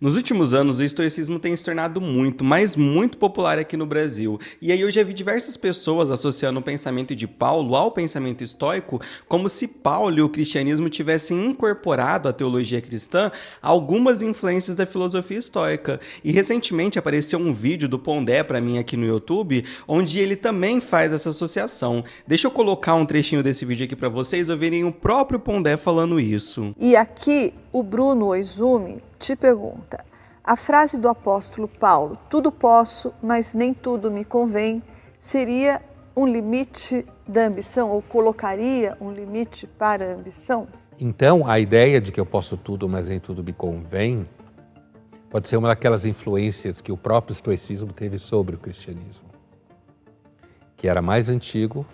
Nos últimos anos, o estoicismo tem se tornado muito, mas muito popular aqui no Brasil. E aí eu já vi diversas pessoas associando o pensamento de Paulo ao pensamento estoico, como se Paulo e o cristianismo tivessem incorporado à teologia cristã algumas influências da filosofia estoica. E recentemente apareceu um vídeo do Pondé para mim aqui no YouTube, onde ele também faz essa associação. Deixa eu colocar um trechinho desse vídeo aqui para vocês ouvirem o próprio Pondé falando isso. E aqui o Bruno Oizumi te pergunta: a frase do apóstolo Paulo, tudo posso, mas nem tudo me convém, seria um limite da ambição, ou colocaria um limite para a ambição? Então, a ideia de que eu posso tudo, mas nem tudo me convém, pode ser uma daquelas influências que o próprio estoicismo teve sobre o cristianismo, que era mais antigo,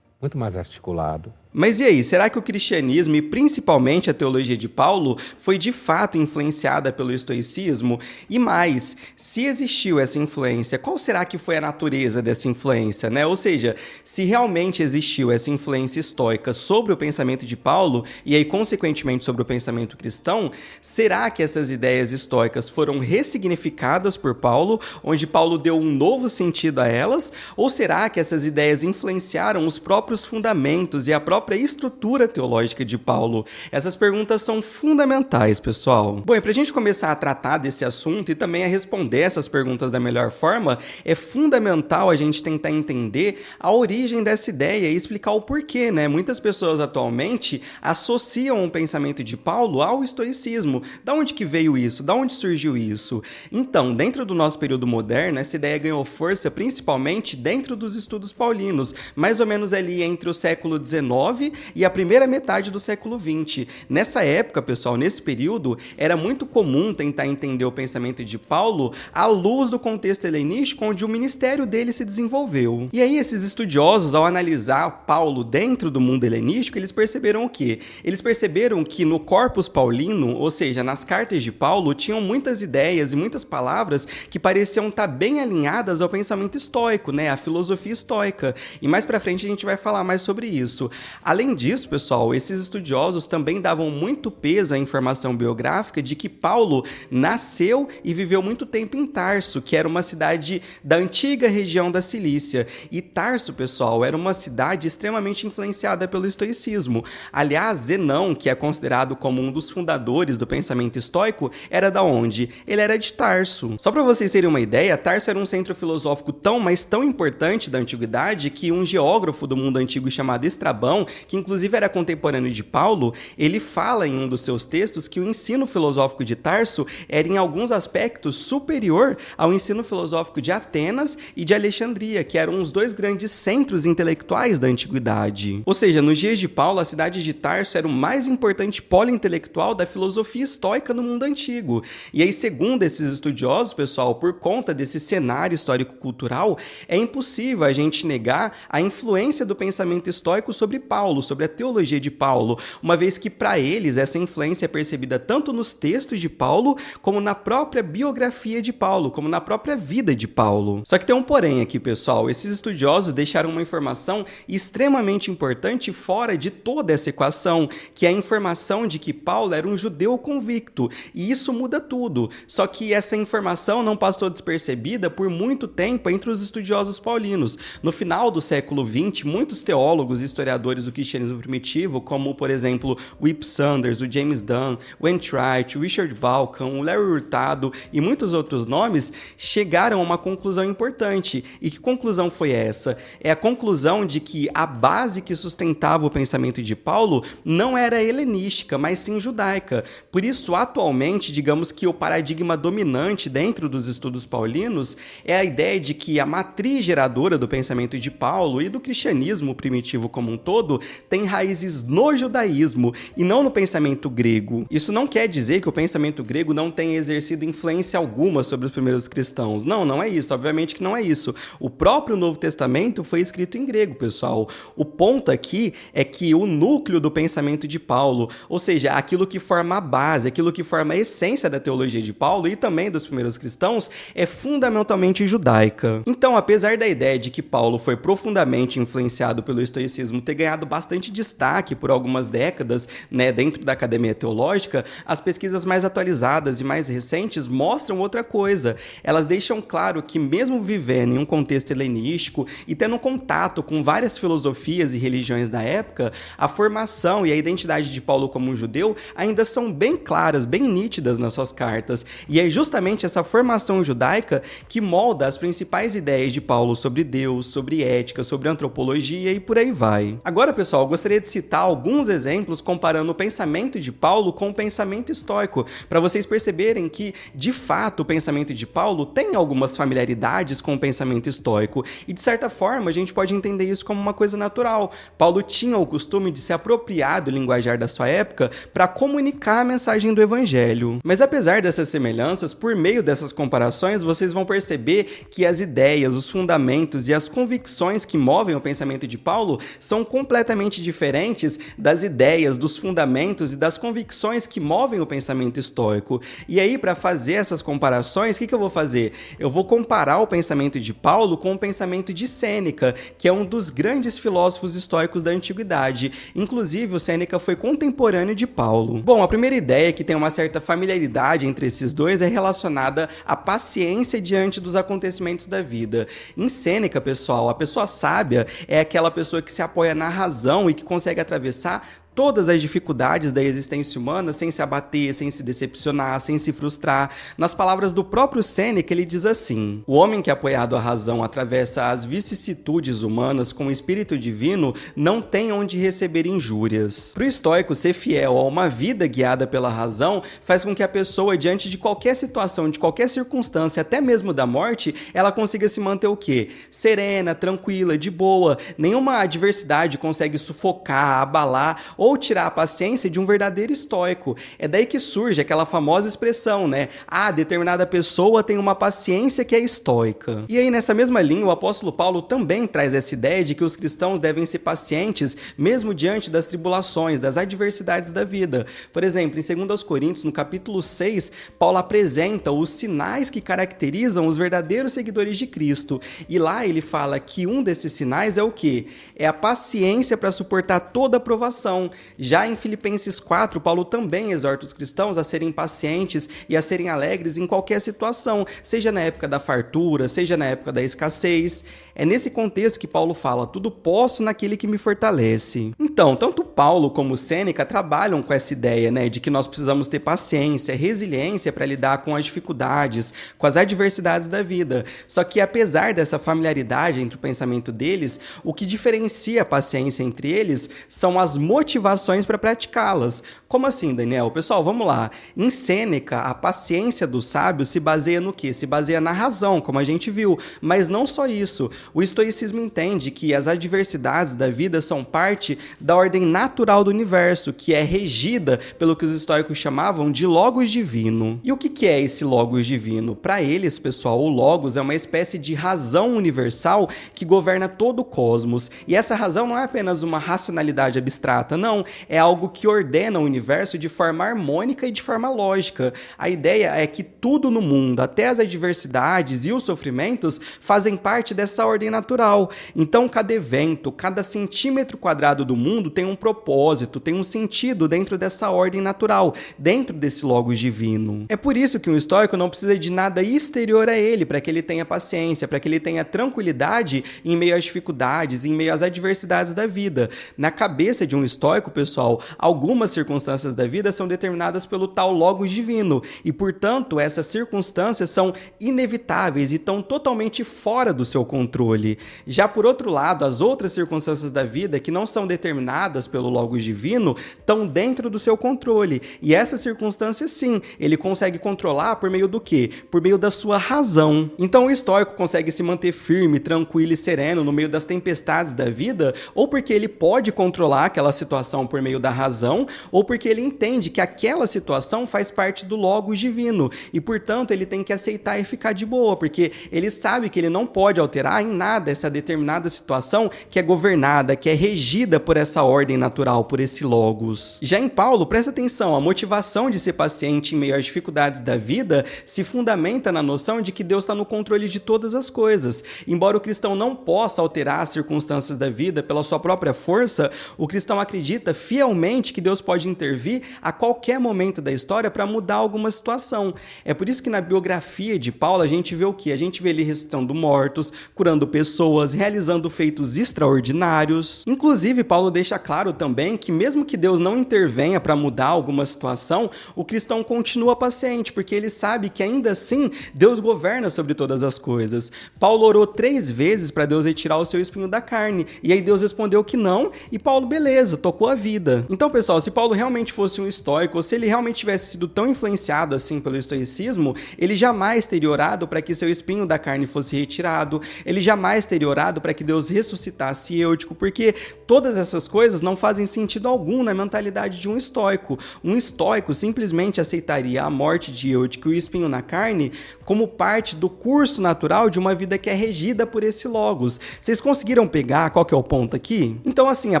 muito mais articulado. Mas e aí, será que o cristianismo e principalmente a teologia de Paulo foi de fato influenciada pelo estoicismo? E mais, se existiu essa influência, qual será que foi a natureza dessa influência, né? Ou seja, se realmente existiu essa influência estoica sobre o pensamento de Paulo e aí consequentemente sobre o pensamento cristão, será que essas ideias estoicas foram ressignificadas por Paulo, onde Paulo deu um novo sentido a elas? Ou será que essas ideias influenciaram os próprios fundamentos e a própria estrutura teológica de Paulo? Essas perguntas são fundamentais, pessoal. Bom, e para a gente começar a tratar desse assunto e também a responder essas perguntas da melhor forma, é fundamental a gente tentar entender a origem dessa ideia e explicar o porquê, né? Muitas pessoas atualmente associam o pensamento de Paulo ao estoicismo. Da onde que veio isso? Da onde surgiu isso? Então, dentro do nosso período moderno, essa ideia ganhou força principalmente dentro dos estudos paulinos, mais ou menos ali entre o século XIX e a primeira metade do século XX. Nessa época, pessoal, nesse período, era muito comum tentar entender o pensamento de Paulo à luz do contexto helenístico onde o ministério dele se desenvolveu. E aí, esses estudiosos, ao analisar Paulo dentro do mundo helenístico, eles perceberam o quê? Eles perceberam que no corpus paulino, ou seja, nas cartas de Paulo, tinham muitas ideias e muitas palavras que pareciam estar bem alinhadas ao pensamento estoico, né? A filosofia estoica. E mais pra frente a gente vai falar mais sobre isso. Além disso, pessoal, esses estudiosos também davam muito peso à informação biográfica de que Paulo nasceu e viveu muito tempo em Tarso, que era uma cidade da antiga região da Cilícia. E Tarso, pessoal, era uma cidade extremamente influenciada pelo estoicismo. Aliás, Zenão, que é considerado como um dos fundadores do pensamento estoico, era da onde? Ele era de Tarso. Só para vocês terem uma ideia, Tarso era um centro filosófico tão, mas tão importante da antiguidade que um geógrafo do mundo antigo chamado Estrabão, que inclusive era contemporâneo de Paulo, ele fala em um dos seus textos que o ensino filosófico de Tarso era em alguns aspectos superior ao ensino filosófico de Atenas e de Alexandria, que eram os dois grandes centros intelectuais da antiguidade. Ou seja, nos dias de Paulo, a cidade de Tarso era o mais importante polo intelectual da filosofia estoica no mundo antigo. E aí, segundo esses estudiosos, pessoal, por conta desse cenário histórico-cultural, é impossível a gente negar a influência do pensamento estoico sobre Paulo, sobre a teologia de Paulo, uma vez que para eles essa influência é percebida tanto nos textos de Paulo, como na própria biografia de Paulo, como na própria vida de Paulo. Só que tem um porém aqui, pessoal, esses estudiosos deixaram uma informação extremamente importante fora de toda essa equação, que é a informação de que Paulo era um judeu convicto, e isso muda tudo. Só que essa informação não passou despercebida por muito tempo entre os estudiosos paulinos. No final do século XX, muitos teólogos e historiadores do cristianismo primitivo, como, por exemplo, o Ip Sanders, o James Dunn, o Entright, o Richard Bauckham, o Larry Hurtado e muitos outros nomes, chegaram a uma conclusão importante. E que conclusão foi essa? É a conclusão de que a base que sustentava o pensamento de Paulo não era helenística, mas sim judaica. Por isso, atualmente, digamos que o paradigma dominante dentro dos estudos paulinos é a ideia de que a matriz geradora do pensamento de Paulo e do cristianismo primitivo como um todo tem raízes no judaísmo e não no pensamento grego. Isso não quer dizer que o pensamento grego não tenha exercido influência alguma sobre os primeiros cristãos. Não, não é isso. Obviamente que não é isso. O próprio Novo Testamento foi escrito em grego, pessoal. O ponto aqui é que o núcleo do pensamento de Paulo, ou seja, aquilo que forma a base, aquilo que forma a essência da teologia de Paulo e também dos primeiros cristãos, é fundamentalmente judaica. Então, apesar da ideia de que Paulo foi profundamente influenciado pelo estoicismo ter ganhado ganhado bastante destaque por algumas décadas, né, dentro da academia teológica, as pesquisas mais atualizadas e mais recentes mostram outra coisa. Elas deixam claro que mesmo vivendo em um contexto helenístico e tendo contato com várias filosofias e religiões da época, a formação e a identidade de Paulo como um judeu ainda são bem claras, bem nítidas nas suas cartas. E é justamente essa formação judaica que molda as principais ideias de Paulo sobre Deus, sobre ética, sobre antropologia e por aí vai. Agora, pessoal, eu gostaria de citar alguns exemplos comparando o pensamento de Paulo com o pensamento estoico, para vocês perceberem que, de fato, o pensamento de Paulo tem algumas familiaridades com o pensamento estoico, e de certa forma a gente pode entender isso como uma coisa natural. Paulo tinha o costume de se apropriar do linguajar da sua época para comunicar a mensagem do evangelho. Mas apesar dessas semelhanças, por meio dessas comparações, vocês vão perceber que as ideias, os fundamentos e as convicções que movem o pensamento de Paulo são completamente diferentes das ideias, dos fundamentos e das convicções que movem o pensamento estoico. E aí, para fazer essas comparações, o que eu vou fazer? Eu vou comparar o pensamento de Paulo com o pensamento de Sêneca, que é um dos grandes filósofos estoicos da antiguidade. Inclusive, o Sêneca foi contemporâneo de Paulo. Bom, a primeira ideia que tem uma certa familiaridade entre esses dois é relacionada à paciência diante dos acontecimentos da vida. Em Sêneca, pessoal, a pessoa sábia é aquela pessoa que se apoia na razão e que consegue atravessar todas as dificuldades da existência humana sem se abater, sem se decepcionar, sem se frustrar. Nas palavras do próprio Sêneca, ele diz assim: o homem que, apoiado à razão, atravessa as vicissitudes humanas com o espírito divino, não tem onde receber injúrias. Para o estoico, ser fiel a uma vida guiada pela razão faz com que a pessoa, diante de qualquer situação, de qualquer circunstância, até mesmo da morte, ela consiga se manter o quê? Serena, tranquila, de boa. Nenhuma adversidade consegue sufocar, abalar ou tirar a paciência de um verdadeiro estoico. É daí que surge aquela famosa expressão, né? Ah, determinada pessoa tem uma paciência que é estoica. E aí, nessa mesma linha, o apóstolo Paulo também traz essa ideia de que os cristãos devem ser pacientes mesmo diante das tribulações, das adversidades da vida. Por exemplo, em 2 Coríntios, no capítulo 6, Paulo apresenta os sinais que caracterizam os verdadeiros seguidores de Cristo. E lá ele fala que um desses sinais é o quê? É a paciência para suportar toda a provação. Já em Filipenses 4, Paulo também exorta os cristãos a serem pacientes e a serem alegres em qualquer situação, seja na época da fartura, seja na época da escassez. É nesse contexto que Paulo fala: tudo posso naquele que me fortalece. Então, tanto Paulo como Sêneca trabalham com essa ideia, né, de que nós precisamos ter paciência, resiliência para lidar com as dificuldades, com as adversidades da vida. Só que apesar dessa familiaridade entre o pensamento deles, o que diferencia a paciência entre eles são as motivações para praticá-las. Como assim, Daniel? Pessoal, vamos lá. Em Sêneca, a paciência do sábio se baseia no quê? Se baseia na razão, como a gente viu. Mas não só isso. O estoicismo entende que as adversidades da vida são parte da ordem natural do universo, que é regida pelo que os estoicos chamavam de logos divino. E o que é esse logos divino? Para eles, pessoal, o logos é uma espécie de razão universal que governa todo o cosmos. E essa razão não é apenas uma racionalidade abstrata, não. É algo que ordena o universo de forma harmônica e de forma lógica. A ideia é que tudo no mundo, até as adversidades e os sofrimentos, fazem parte dessa ordem natural. Então, cada evento, cada centímetro quadrado do mundo tem um propósito, tem um sentido dentro dessa ordem natural, dentro desse logos divino. É por isso que um estoico não precisa de nada exterior a ele, para que ele tenha paciência, para que ele tenha tranquilidade em meio às dificuldades, em meio às adversidades da vida. Na cabeça de um estoico, pessoal, algumas circunstâncias da vida são determinadas pelo tal logos divino e, portanto, essas circunstâncias são inevitáveis e estão totalmente fora do seu controle. Já por outro lado, as outras circunstâncias da vida que não são determinadas pelo logos divino estão dentro do seu controle. E essas circunstâncias, sim, ele consegue controlar por meio do quê? Por meio da sua razão. Então o estoico consegue se manter firme, tranquilo e sereno no meio das tempestades da vida, ou porque ele pode controlar aquela situação situação por meio da razão, ou porque ele entende que aquela situação faz parte do Logos divino e, portanto, ele tem que aceitar e ficar de boa, porque ele sabe que ele não pode alterar em nada essa determinada situação que é governada, que é regida por essa ordem natural, por esse Logos. Já em Paulo, presta atenção, a motivação de ser paciente em meio às dificuldades da vida se fundamenta na noção de que Deus está no controle de todas as coisas. Embora o cristão não possa alterar as circunstâncias da vida pela sua própria força, o cristão acredita fielmente que Deus pode intervir a qualquer momento da história para mudar alguma situação. É por isso que na biografia de Paulo a gente vê o quê? A gente vê ele ressuscitando mortos, curando pessoas, realizando feitos extraordinários. Inclusive, Paulo deixa claro também que mesmo que Deus não intervenha para mudar alguma situação, o cristão continua paciente, porque ele sabe que ainda assim Deus governa sobre todas as coisas. Paulo orou 3 vezes para Deus retirar o seu espinho da carne, e aí Deus respondeu que não, e Paulo, beleza, tocou a vida. Então, pessoal, se Paulo realmente fosse um estoico, ou se ele realmente tivesse sido tão influenciado assim pelo estoicismo, ele jamais teria orado para que seu espinho da carne fosse retirado, ele jamais teria orado para que Deus ressuscitasse Êutico, porque todas essas coisas não fazem sentido algum na mentalidade de um estoico. Um estoico simplesmente aceitaria a morte de Êutico e o espinho na carne como parte do curso natural de uma vida que é regida por esse Logos. Vocês conseguiram pegar qual que é o ponto aqui? Então, assim, a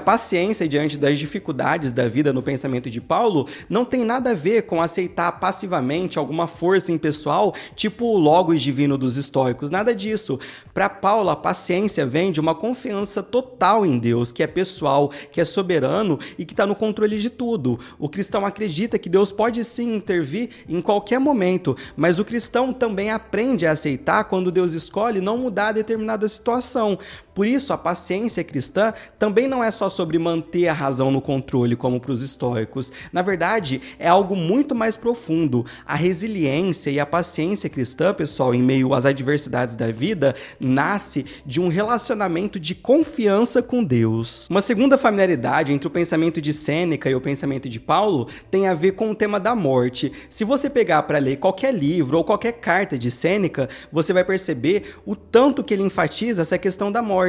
paciência diante das dificuldades da vida no pensamento de Paulo não tem nada a ver com aceitar passivamente alguma força impessoal, tipo o Logos divino dos estoicos, nada disso. Para Paulo, a paciência vem de uma confiança total em Deus, que é pessoal, que é soberano e que está no controle de tudo. O cristão acredita que Deus pode sim intervir em qualquer momento, mas o cristão também aprende a aceitar quando Deus escolhe não mudar determinada situação. Por isso, a paciência cristã também não é só sobre manter a razão no controle, como para os estoicos. Na verdade, é algo muito mais profundo. A resiliência e a paciência cristã, pessoal, em meio às adversidades da vida, nasce de um relacionamento de confiança com Deus. Uma segunda familiaridade entre o pensamento de Sêneca e o pensamento de Paulo tem a ver com o tema da morte. Se você pegar para ler qualquer livro ou qualquer carta de Sêneca, você vai perceber o tanto que ele enfatiza essa questão da morte.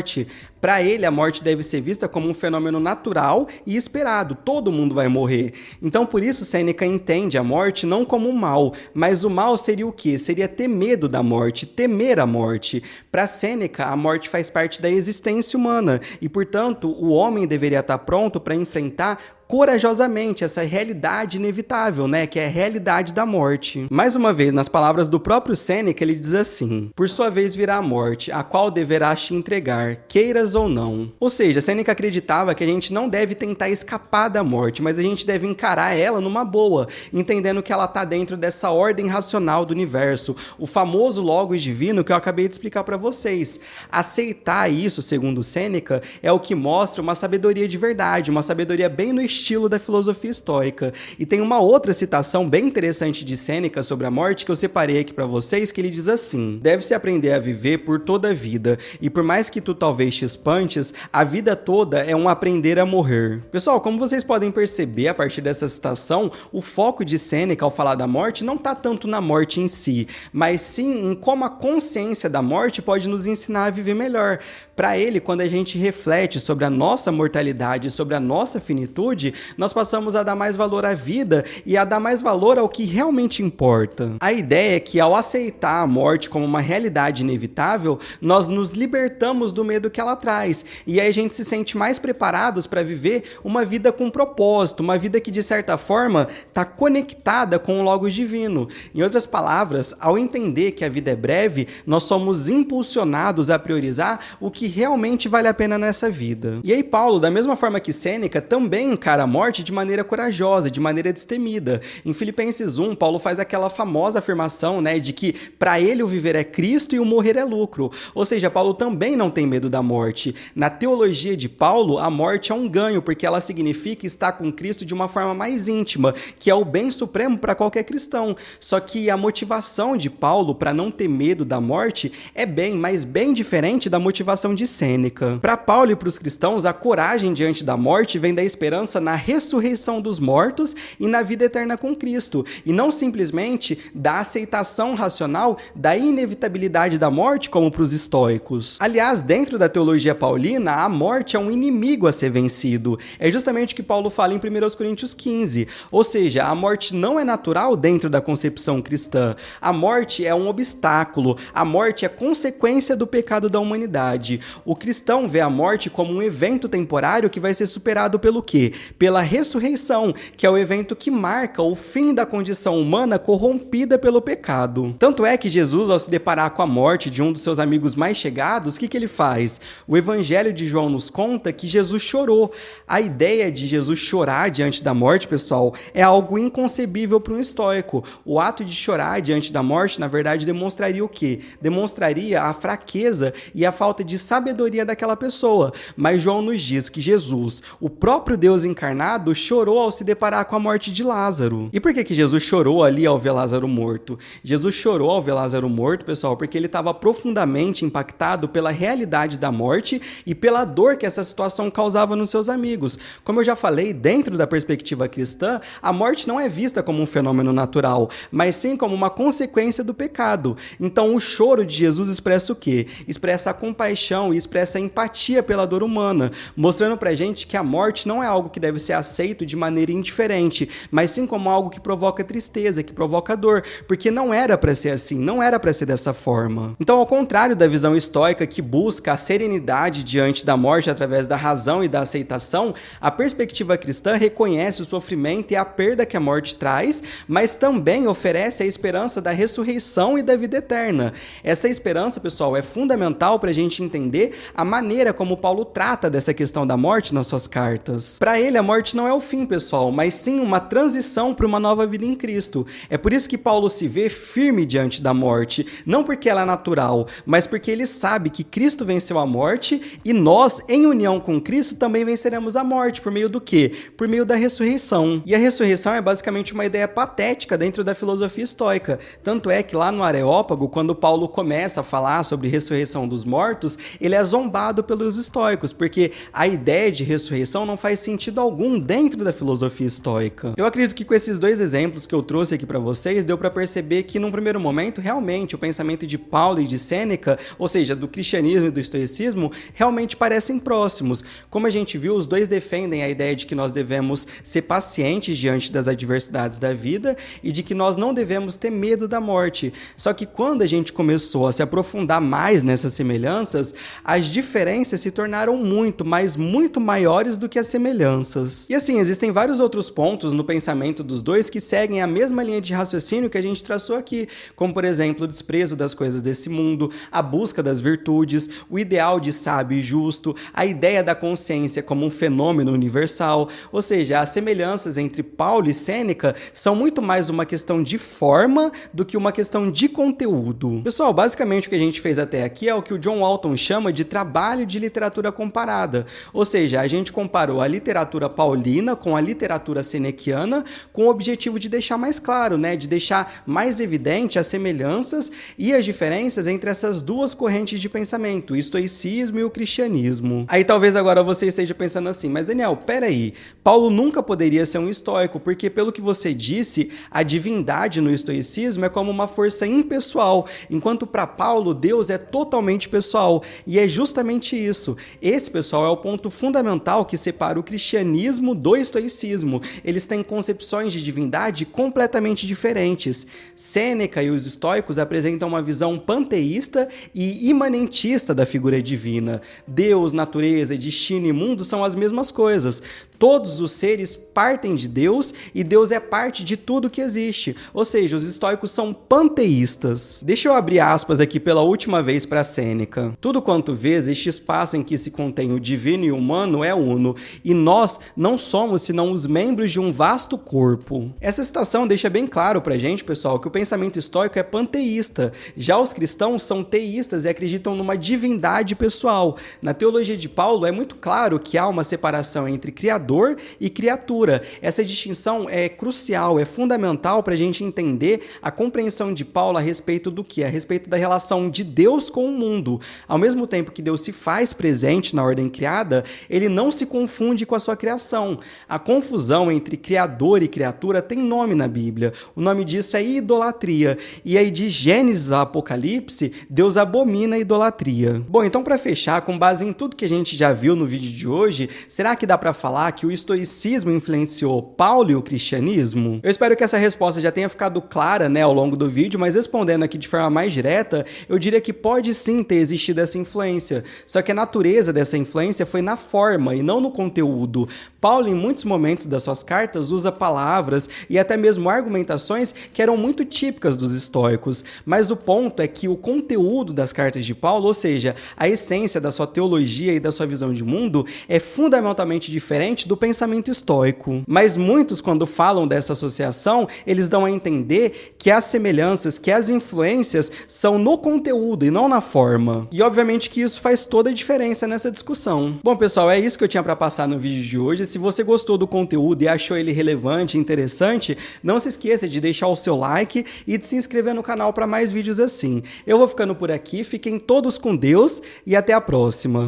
Para ele, a morte deve ser vista como um fenômeno natural e esperado. Todo mundo vai morrer. Então, por isso, Sêneca entende a morte não como um mal, mas o mal seria o quê? Seria ter medo da morte, temer a morte. Para Sêneca, a morte faz parte da existência humana e, portanto, o homem deveria estar pronto para enfrentar corajosamente essa realidade inevitável, né, que é a realidade da morte. Mais uma vez, nas palavras do próprio Sêneca, ele diz assim: por sua vez virá a morte, a qual deverás te entregar, queiras ou não. Ou seja, Sêneca acreditava que a gente não deve tentar escapar da morte, mas a gente deve encarar ela numa boa, entendendo que ela está dentro dessa ordem racional do universo, o famoso Logos divino que eu acabei de explicar para vocês. Aceitar isso, segundo Sêneca, é o que mostra uma sabedoria de verdade, uma sabedoria bem no estilo da filosofia estoica. E tem uma outra citação bem interessante de Sêneca sobre a morte que eu separei aqui para vocês, que ele diz assim: deve-se aprender a viver por toda a vida, e por mais que tu talvez te espantes, a vida toda é um aprender a morrer. Pessoal, como vocês podem perceber a partir dessa citação, o foco de Sêneca ao falar da morte não está tanto na morte em si, mas sim em como a consciência da morte pode nos ensinar a viver melhor. Para ele, quando a gente reflete sobre a nossa mortalidade, sobre a nossa finitude, nós passamos a dar mais valor à vida e a dar mais valor ao que realmente importa. A ideia é que ao aceitar a morte como uma realidade inevitável, nós nos libertamos do medo que ela traz, e aí a gente se sente mais preparados para viver uma vida com propósito, uma vida que de certa forma está conectada com o Logos divino. Em outras palavras, ao entender que a vida é breve, nós somos impulsionados a priorizar o que realmente vale a pena nessa vida. E aí Paulo, da mesma forma que Sêneca, também encara a morte de maneira corajosa, de maneira destemida. Em Filipenses 1, Paulo faz aquela famosa afirmação, né, de que para ele o viver é Cristo e o morrer é lucro. Ou seja, Paulo também não tem medo da morte. Na teologia de Paulo, a morte é um ganho, porque ela significa estar com Cristo de uma forma mais íntima, que é o bem supremo para qualquer cristão. Só que a motivação de Paulo para não ter medo da morte é bem, mas bem diferente da motivação de Sêneca. Para Paulo e para os cristãos, a coragem diante da morte vem da esperança na ressurreição dos mortos e na vida eterna com Cristo, e não simplesmente da aceitação racional da inevitabilidade da morte, como para os estoicos. Aliás, dentro da teologia paulina, a morte é um inimigo a ser vencido. É justamente o que Paulo fala em 1 Coríntios 15. Ou seja, a morte não é natural dentro da concepção cristã. A morte é um obstáculo. A morte é consequência do pecado da humanidade. O cristão vê a morte como um evento temporário que vai ser superado pelo quê? Pela ressurreição, que é o evento que marca o fim da condição humana corrompida pelo pecado. Tanto é que Jesus, ao se deparar com a morte de um dos seus amigos mais chegados, o que ele faz? O Evangelho de João nos conta que Jesus chorou. A ideia de Jesus chorar diante da morte, pessoal, é algo inconcebível para um estoico. O ato de chorar diante da morte, na verdade, demonstraria o quê? Demonstraria a fraqueza e a falta de sabedoria daquela pessoa. Mas João nos diz que Jesus, o próprio Deus encarnado, chorou ao se deparar com a morte de Lázaro. E por que Jesus chorou ali ao ver Lázaro morto? Jesus chorou ao ver Lázaro morto, pessoal, porque ele estava profundamente impactado pela realidade da morte e pela dor que essa situação causava nos seus amigos. Como eu já falei, dentro da perspectiva cristã, a morte não é vista como um fenômeno natural, mas sim como uma consequência do pecado. Então, o choro de Jesus expressa o quê? Expressa a compaixão e expressa a empatia pela dor humana, mostrando pra gente que a morte não é algo que deve ser aceito de maneira indiferente, mas sim como algo que provoca tristeza, que provoca dor, porque não era pra ser assim, não era pra ser dessa forma. Então, ao contrário da visão estoica que busca a serenidade diante da morte através da razão e da aceitação, a perspectiva cristã reconhece o sofrimento e a perda que a morte traz, mas também oferece a esperança da ressurreição e da vida eterna. Essa esperança, pessoal, é fundamental para a gente entender a maneira como Paulo trata dessa questão da morte nas suas cartas. Para ele, a morte não é o fim, pessoal, mas sim uma transição para uma nova vida em Cristo. É por isso que Paulo se vê firme diante da morte, não porque ela é natural, mas porque ele sabe que Cristo venceu a morte e nós, em união com Cristo, também venceremos a morte. Por meio do quê? Por meio da ressurreição. E a ressurreição é basicamente uma ideia patética dentro da filosofia estoica. Tanto é que lá no Areópago, quando Paulo começa a falar sobre ressurreição dos mortos, ele é zombado pelos estoicos, porque a ideia de ressurreição não faz sentido algum dentro da filosofia estoica. Eu acredito que com esses dois exemplos que eu trouxe aqui para vocês, deu para perceber que num primeiro momento, realmente, o pensamento de Paulo e de Sêneca, ou seja, do cristianismo e do estoicismo, realmente parecem próximos. Como a gente viu, os dois defendem a ideia de que nós devemos ser pacientes diante das adversidades da vida e de que nós não devemos ter medo da morte. Só que quando a gente começou a se aprofundar mais nessas semelhanças, as diferenças se tornaram muito, mas muito maiores do que as semelhanças. E assim, existem vários outros pontos no pensamento dos dois que seguem a mesma linha de raciocínio que a gente traçou aqui, como por exemplo, o desprezo das coisas desse mundo, a busca das virtudes, o ideal de sábio e justo, a ideia da consciência como um fenômeno universal. Ou seja, as semelhanças entre Paulo e Sêneca são muito mais uma questão de forma do que uma questão de conteúdo. Pessoal, basicamente o que a gente fez até aqui é o que o John Walton chama de trabalho de literatura comparada. Ou seja, a gente comparou a literatura paulina com a literatura senequiana com o objetivo de deixar mais claro, né? De deixar mais evidente as semelhanças e as diferenças entre essas duas correntes de pensamento, o estoicismo e o cristianismo. Aí talvez agora você esteja pensando assim, mas Daniel, peraí, Paulo nunca poderia ser um estoico, porque pelo que você disse, a divindade no estoicismo é como uma força impessoal, enquanto para Paulo, Deus é totalmente pessoal, e é justamente isso. Esse, pessoal, é o ponto fundamental que separa o cristianismo do estoicismo. Eles têm concepções de divindade completamente diferentes. Sêneca e os estoicos apresentam uma visão panteísta e imanentista da figura divina. Deus, natureza, destino e mundo são as mesmas coisas. Todos os seres partem de Deus e Deus é parte de tudo que existe. Ou seja, os estoicos são panteístas. Deixa eu abrir aspas aqui pela última vez para Sêneca. Tudo quanto vês, este espaço em que se contém o divino e o humano é uno, e nós não somos senão os membros de um vasto corpo. Essa citação deixa bem claro pra gente, pessoal, que o pensamento estoico é panteísta. Já os cristãos são teístas e acreditam numa divindade pessoal. Na teologia de Paulo é muito claro que há uma separação entre criador e criatura. Essa distinção é crucial, é fundamental para a gente entender a compreensão de Paulo a respeito do que? A respeito da relação de Deus com o mundo. Ao mesmo mesmo tempo que Deus se faz presente na ordem criada, ele não se confunde com a sua criação. A confusão entre criador e criatura tem nome na Bíblia. O nome disso é idolatria. E aí de Gênesis a Apocalipse, Deus abomina a idolatria. Bom, então para fechar, com base em tudo que a gente já viu no vídeo de hoje, será que dá para falar que o estoicismo influenciou Paulo e o cristianismo? Eu espero que essa resposta já tenha ficado clara, ao longo do vídeo, mas respondendo aqui de forma mais direta, eu diria que pode sim ter existido essa influência, só que a natureza dessa influência foi na forma e não no conteúdo. Paulo, em muitos momentos das suas cartas, usa palavras e até mesmo argumentações que eram muito típicas dos estoicos, mas o ponto é que o conteúdo das cartas de Paulo, ou seja, a essência da sua teologia e da sua visão de mundo, é fundamentalmente diferente do pensamento estoico. Mas muitos, quando falam dessa associação, eles dão a entender que as semelhanças, que as influências são no conteúdo e não na forma. E obviamente que isso faz toda a diferença nessa discussão. Bom, pessoal, é isso que eu tinha para passar no vídeo de hoje. Se você gostou do conteúdo e achou ele relevante e interessante, não se esqueça de deixar o seu like e de se inscrever no canal para mais vídeos assim. Eu vou ficando por aqui, fiquem todos com Deus e até a próxima.